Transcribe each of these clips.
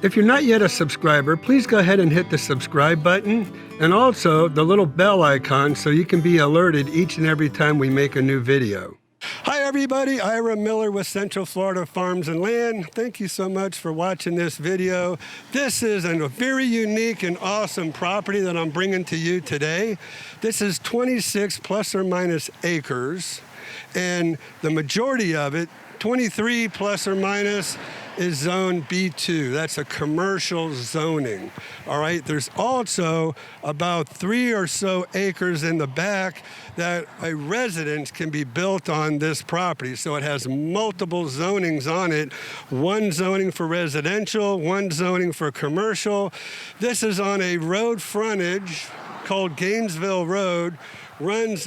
If you're not yet a subscriber, please go ahead and hit the subscribe button and also the little bell icon so you can be alerted each and every time we make a new video. Hi everybody, Ira Miller with Central Florida Farms and Land. Thank you so much for watching this video. This is a very unique and awesome property that I'm bringing to you today. This is 26 plus or minus acres, and the majority of it, 23 plus or minus, is zone B2. That's a commercial zoning. All right, there's also about 3 or so acres in the back that a residence can be built on this property. So it has multiple zonings on it. One zoning for residential, one zoning for commercial. This is on a road frontage called Gainesville Road, runs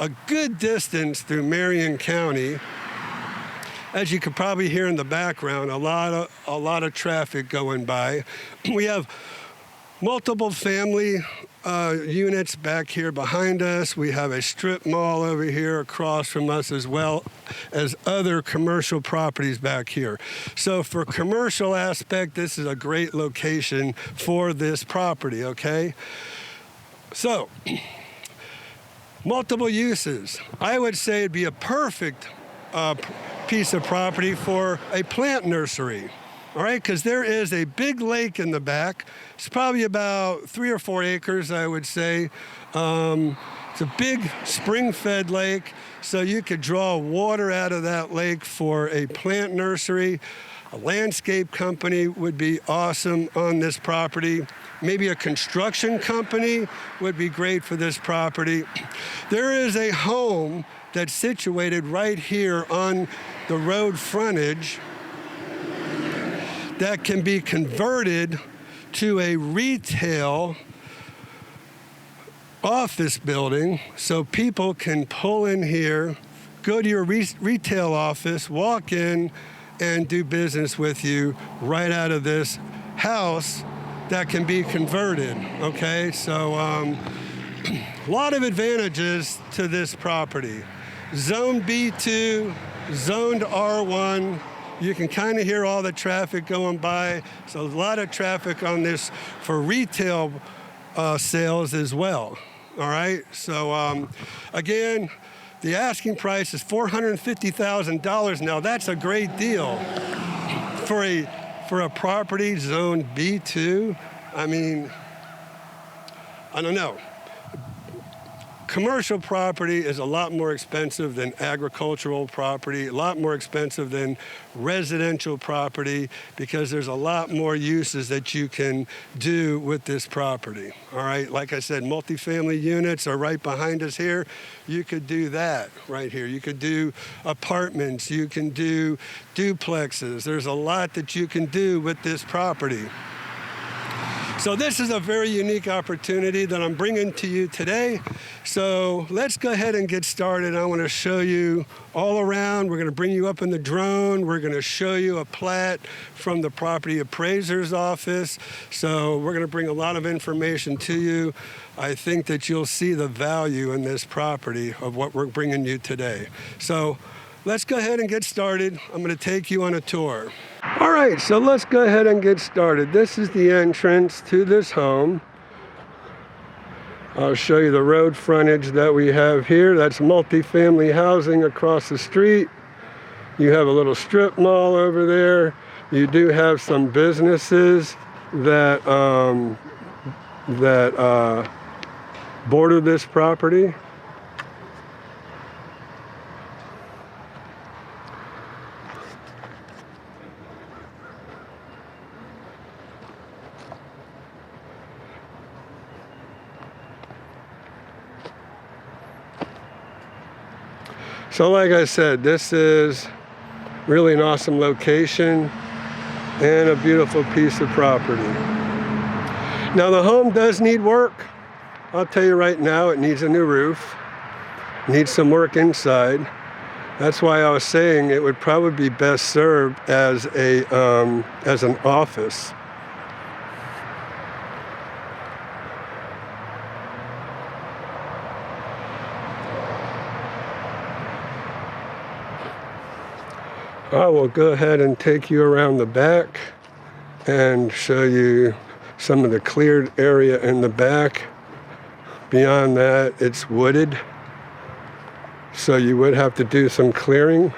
a good distance through Marion County. As you can probably hear in the background, a lot of traffic going by. We have multiple family units back here behind us. We have a strip mall over here across from us, as well as other commercial properties back here. So for commercial aspect, this is a great location for this property, okay? So, multiple uses. I would say it'd be a perfect piece of property for a plant nursery, all right? Because there is a big lake in the back. It's probably about 3 or 4 acres, I would say. It's a big spring-fed lake, so you could draw water out of that lake for a plant nursery. A landscape company would be awesome on this property. Maybe a construction company would be great for this property. There is a home that's situated right here on the road frontage that can be converted to a retail office building, so people can pull in here, go to your retail office, walk in, and do business with you right out of this house that can be converted, okay? So a lot of advantages to this property. Zone B2, zoned R1. You can kind of hear all the traffic going by. So a lot of traffic on this for retail sales as well, all right? So again, the asking price is $450,000. Now that's a great deal for a property zone B2. I mean, I don't know. Commercial property is a lot more expensive than agricultural property, a lot more expensive than residential property, because there's a lot more uses that you can do with this property. All right, like I said, multifamily units are right behind us here. You could do that right here. You could do apartments, you can do duplexes. There's a lot that you can do with this property. So this is a very unique opportunity that I'm bringing to you today. So let's go ahead and get started. I want to show you all around. We're going to bring you up in the drone. We're going to show you a plat from the property appraiser's office. So we're going to bring a lot of information to you. I think that you'll see the value in this property of what we're bringing you today. So let's go ahead and get started. I'm going to take you on a tour. All right, so let's go ahead and get started. This is the entrance to this home. I'll show you the road frontage that we have here. That's multifamily housing across the street. You have a little strip mall over there. You do have some businesses that border this property. So like I said, this is really an awesome location and a beautiful piece of property. Now the home does need work. I'll tell you right now, it needs a new roof, needs some work inside. That's why I was saying it would probably be best served as an office. I will go ahead and take you around the back and show you some of the cleared area in the back. Beyond that, it's wooded, so you would have to do some clearing.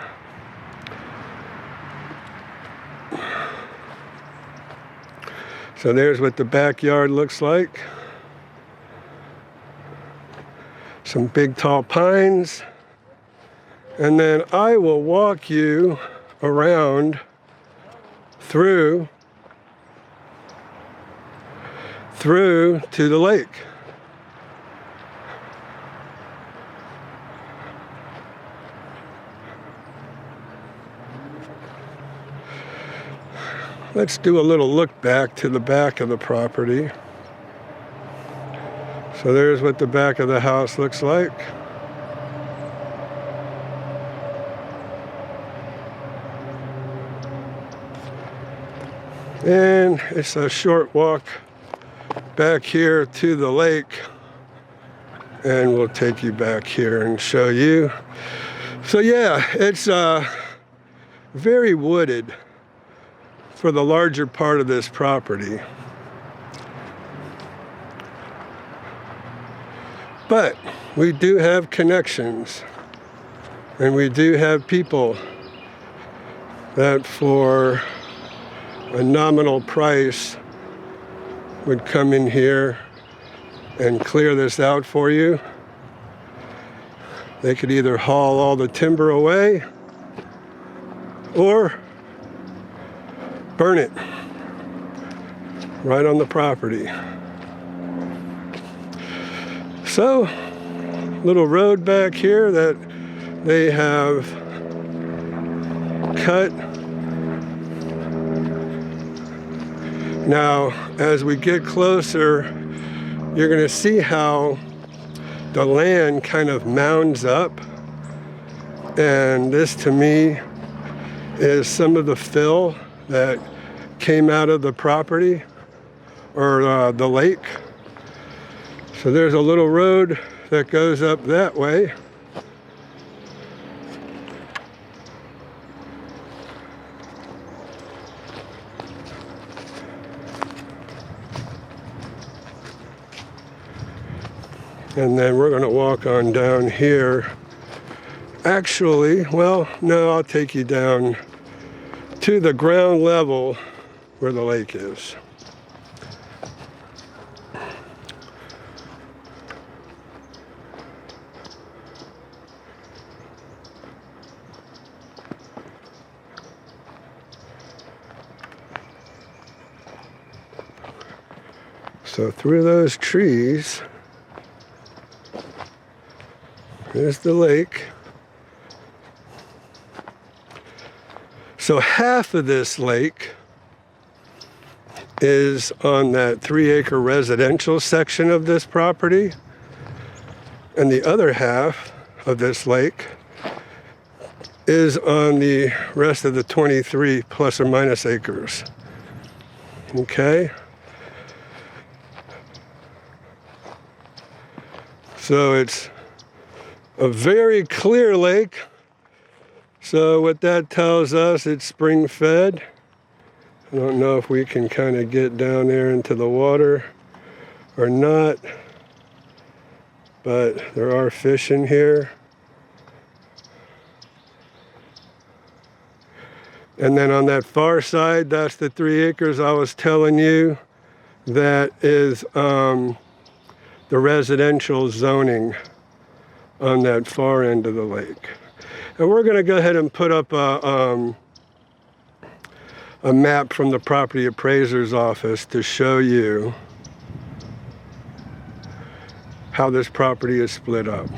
So there's what the backyard looks like. Some big tall pines. And then I will walk you around through to the lake. Let's do a little look back to the back of the property. So there's what the back of the house looks like. And it's a short walk back here to the lake. And we'll take you back here and show you. So yeah, it's very wooded for the larger part of this property. But we do have connections, and we do have people that for a nominal price would come in here and clear this out for you. They could either haul all the timber away or burn it right on the property. So, little road back here that they have cut. Now, as we get closer, you're going to see how the land kind of mounds up. And this, to me, is some of the fill that came out of the property or the lake. So there's a little road that goes up that way. And then we're going to walk on down here. Actually, well, no, I'll take you down to the ground level where the lake is. So through those trees is the lake. So half of this lake is on that 3-acre residential section of this property, and the other half of this lake is on the rest of the 23 plus or minus acres. Okay? So it's a very clear lake. So what that tells us, it's spring fed. I don't know if we can kind of get down there into the water or not, but there are fish in here. And then on that far side, that's the 3 acres I was telling you. That is the residential zoning on that far end of the lake. And we're going to go ahead and put up a map from the property appraiser's office to show you how this property is split up.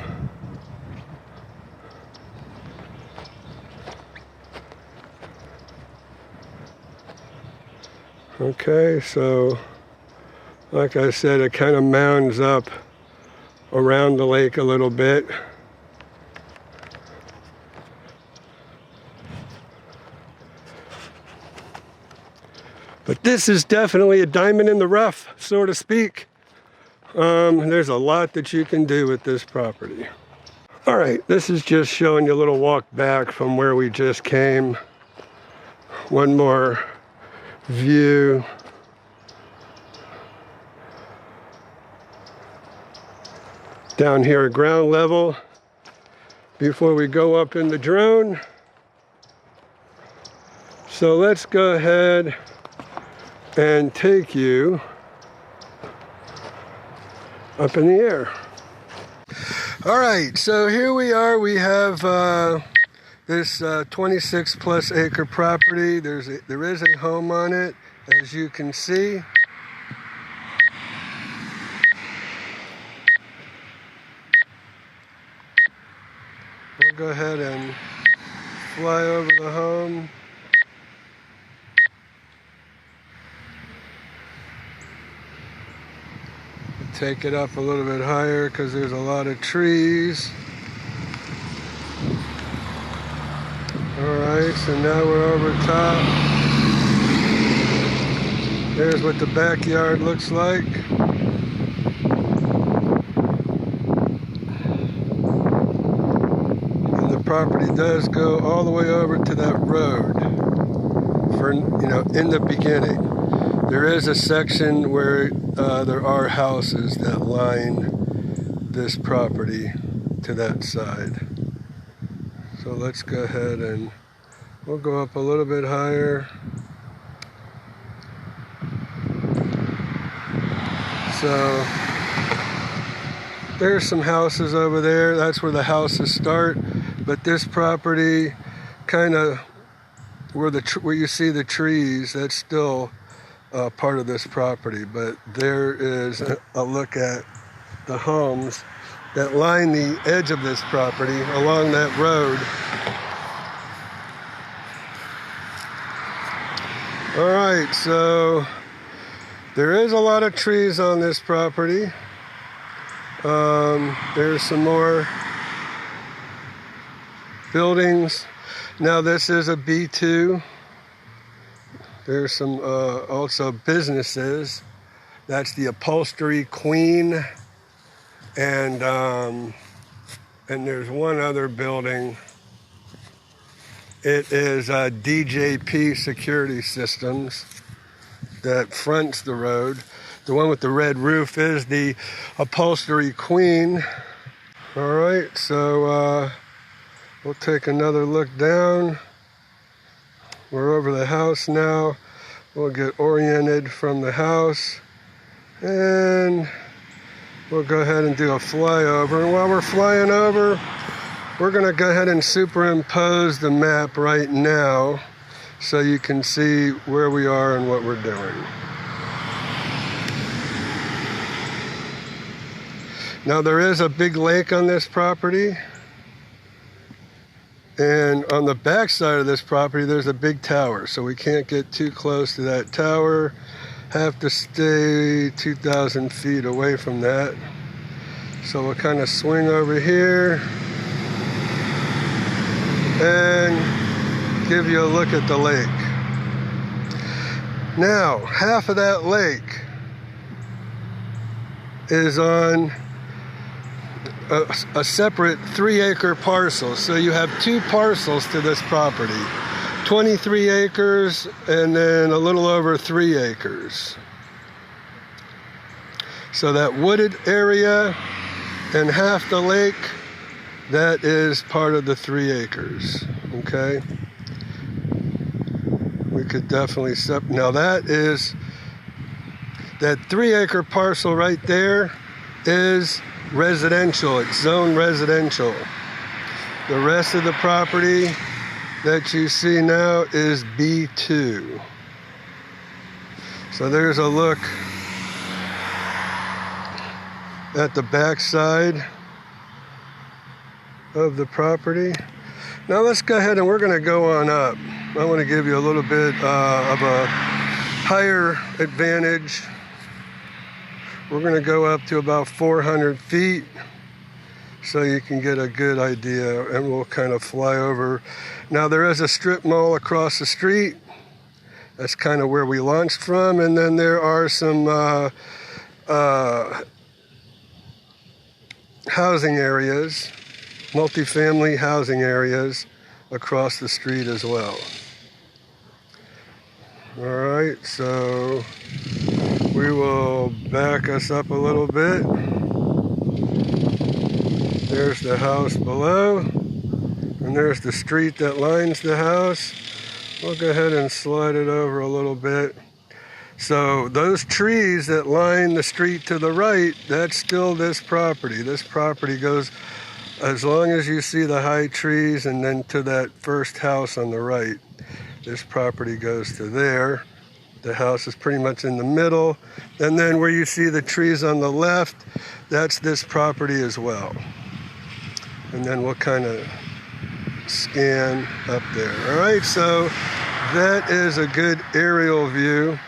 Okay, so like I said, it kind of mounds up around the lake a little bit. But this is definitely a diamond in the rough, so to speak. There's a lot that you can do with this property. All right, this is just showing you a little walk back from where we just came. One more view down here at ground level before we go up in the drone. So let's go ahead and take you up in the air. All right, so here we are. We have this 26 plus acre property. There is a home on it, as you can see. We'll go ahead and fly over the home. Take it up a little bit higher because there's a lot of trees. Alright, so now we're over top. There's what the backyard looks like. And the property does go all the way over to that road. For, in the beginning. There is a section where there are houses that line this property to that side. So let's go ahead and we'll go up a little bit higher. So there's some houses over there. That's where the houses start. But this property, kind of where you see the trees, that's still part of this property, but there is a look at the homes that line the edge of this property along that road. All right, so there is a lot of trees on this property. There's some more buildings. Now this is a B2. There's some also businesses. That's the Upholstery Queen, and there's one other building. It is DJP Security Systems that fronts the road. The one with the red roof is the Upholstery Queen. All right, so we'll take another look down. We're over the house now. We'll get oriented from the house and we'll go ahead and do a flyover. And while we're flying over, we're going to go ahead and superimpose the map right now so you can see where we are and what we're doing. Now there is a big lake on this property. And on the back side of this property, there's a big tower, so we can't get too close to that tower. Have to stay 2,000 feet away from that. So we'll kind of swing over here and give you a look at the lake. Now, half of that lake is on a separate 3-acre parcel. So you have 2 parcels to this property, 23 acres and then a little over 3 acres. So that wooded area and half the lake, that is part of the 3 acres, okay? We could definitely now that 3-acre parcel right there is residential. It's zone residential. The rest of the property that you see now is B2. So there's a look at the back side of the property. Now let's go ahead and we're going to go on up. I want to give you a little bit of a higher advantage. We're going to go up to about 400 feet so you can get a good idea, and we'll kind of fly over. Now there is a strip mall across the street. That's kind of where we launched from, and then there are some housing areas, multifamily housing areas across the street as well. All right, so we will back us up a little bit. There's the house below, and there's the street that lines the house. We'll go ahead and slide it over a little bit. So those trees that line the street to the right, that's still this property. This property goes as long as you see the high trees and then to that first house on the right. This property goes to there. The house is pretty much in the middle. And then where you see the trees on the left, that's this property as well. And then we'll kind of scan up there. All right, so that is a good aerial view.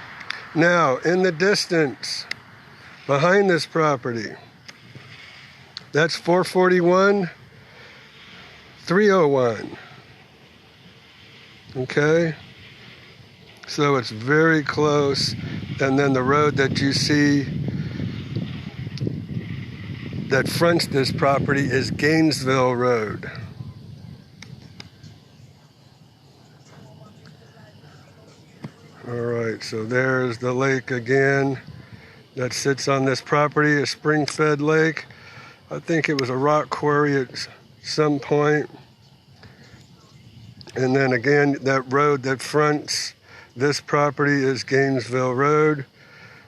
Now, in the distance, behind this property, that's 441, 301. Okay? So it's very close. And then the road that you see that fronts this property is Gainesville Road. All right, so there's the lake again that sits on this property, a spring-fed lake. I think it was a rock quarry at some point. And then again, that road that fronts this property is Gainesville Road,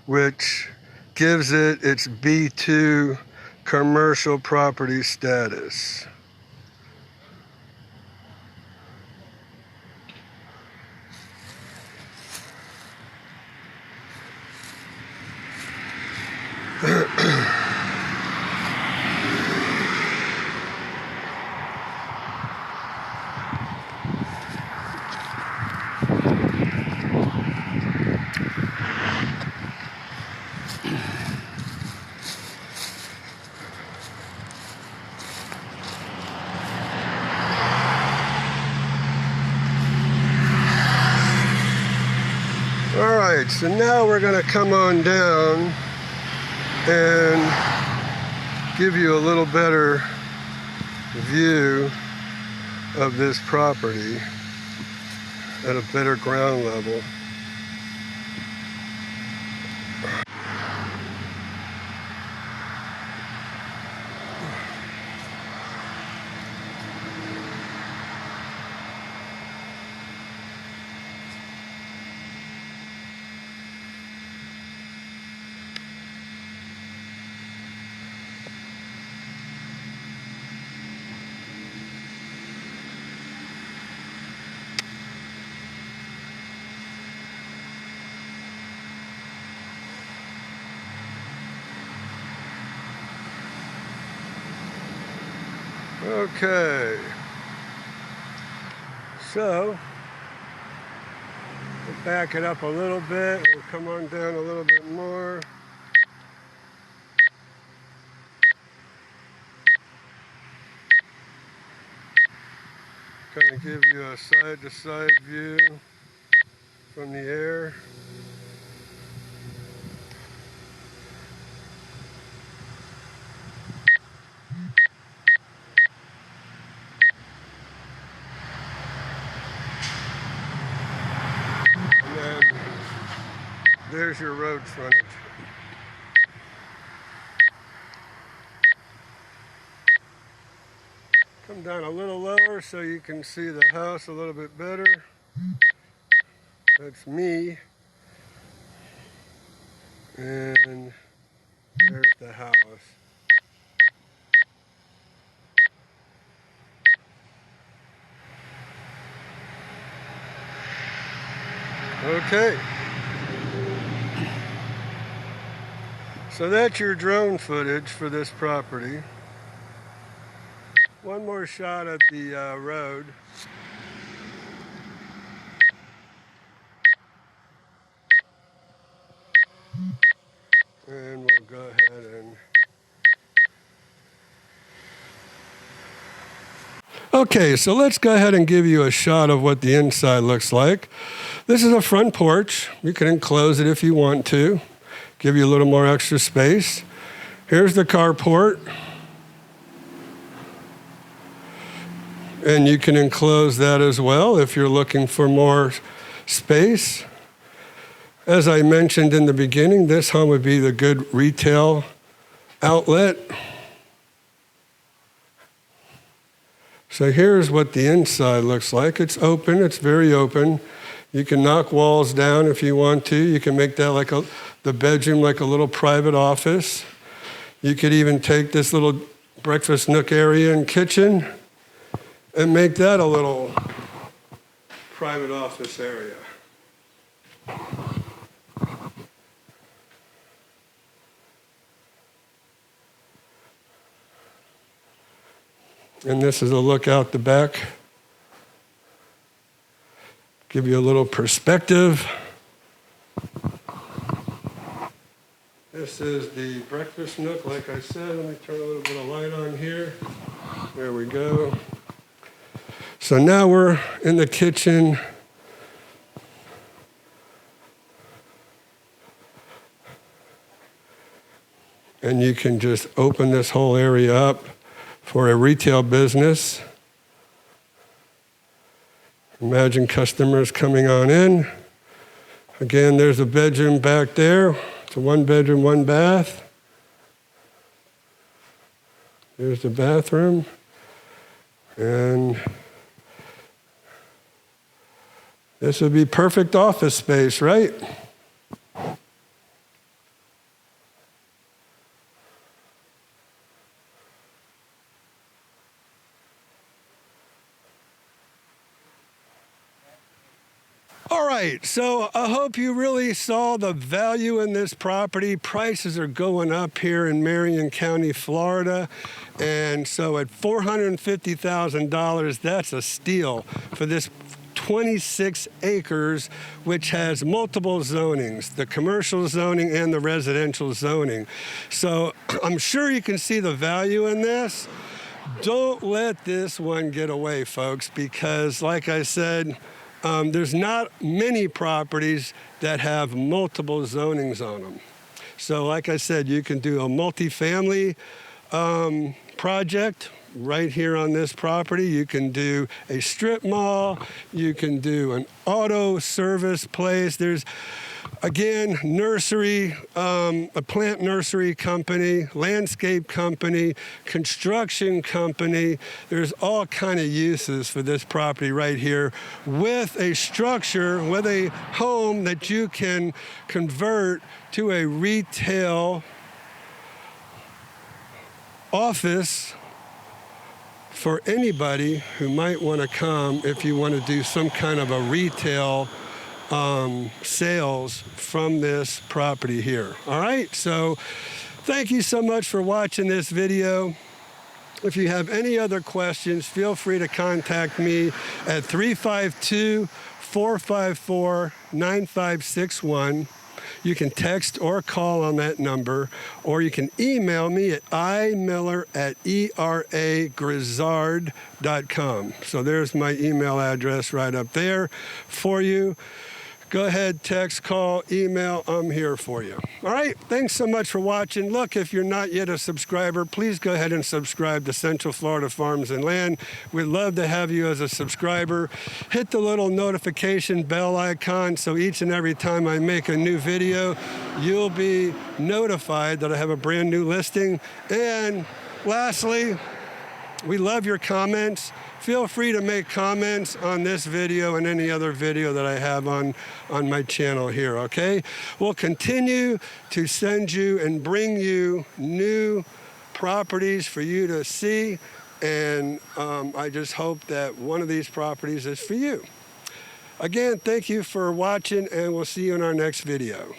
which gives it its B2 commercial property status. All right, so now we're going to come on down and give you a little better view of this property at a better ground level. Okay, so we'll back it up a little bit. We'll come on down a little bit more. Kind of give you a side-to-side view from the air. There's your road frontage. Come down a little lower so you can see the house a little bit better. That's me. And there's the house. Okay. So that's your drone footage for this property. One more shot at the road. And we'll go ahead and... Okay, so let's go ahead and give you a shot of what the inside looks like. This is a front porch. You can enclose it if you want to. Give you a little more extra space. Here's the carport. And you can enclose that as well if you're looking for more space. As I mentioned in the beginning, this home would be the good retail outlet. So here's what the inside looks like. It's open, it's very open. You can knock walls down if you want to. You can make that like the bedroom like a little private office. You could even take this little breakfast nook area and kitchen and make that a little private office area. And this is a look out the back. Give you a little perspective. This is the breakfast nook, like I said. Let me turn a little bit of light on here. There we go. So now we're in the kitchen. And you can just open this whole area up for a retail business. Imagine customers coming on in. Again, there's a bedroom back there. It's a 1 bedroom, 1 bath. There's the bathroom. And this would be perfect office space, right? All right, so I hope you really saw the value in this property. Prices are going up here in Marion County, Florida. And so at $450,000, that's a steal for this 26 acres, which has multiple zonings, the commercial zoning and the residential zoning. So I'm sure you can see the value in this. Don't let this one get away, folks, because like I said, there's not many properties that have multiple zonings on them. So like I said, you can do a multifamily project right here on this property. You can do a strip mall. You can do an auto service place. There's, again, nursery, a plant nursery company, landscape company, construction company. There's all kind of uses for this property right here with a structure, with a home that you can convert to a retail office for anybody who might want to come if you want to do some kind of a retail sales from this property here. All right, so thank you so much for watching this video. If you have any other questions, feel free to contact me at 352-454-9561. You can text or call on that number, or you can email me at imiller@eragrizzard.com. So there's my email address right up there for you. Go ahead, text, call, email, I'm here for you. All right, thanks so much for watching. Look, if you're not yet a subscriber, please go ahead and subscribe to Central Florida Farms and Land. We'd love to have you as a subscriber. Hit the little notification bell icon so each and every time I make a new video, you'll be notified that I have a brand new listing. And lastly, we love your comments. Feel free to make comments on this video and any other video that I have on my channel here, okay? We'll continue to send you and bring you new properties for you to see, and I just hope that one of these properties is for you. Again, thank you for watching, and we'll see you in our next video.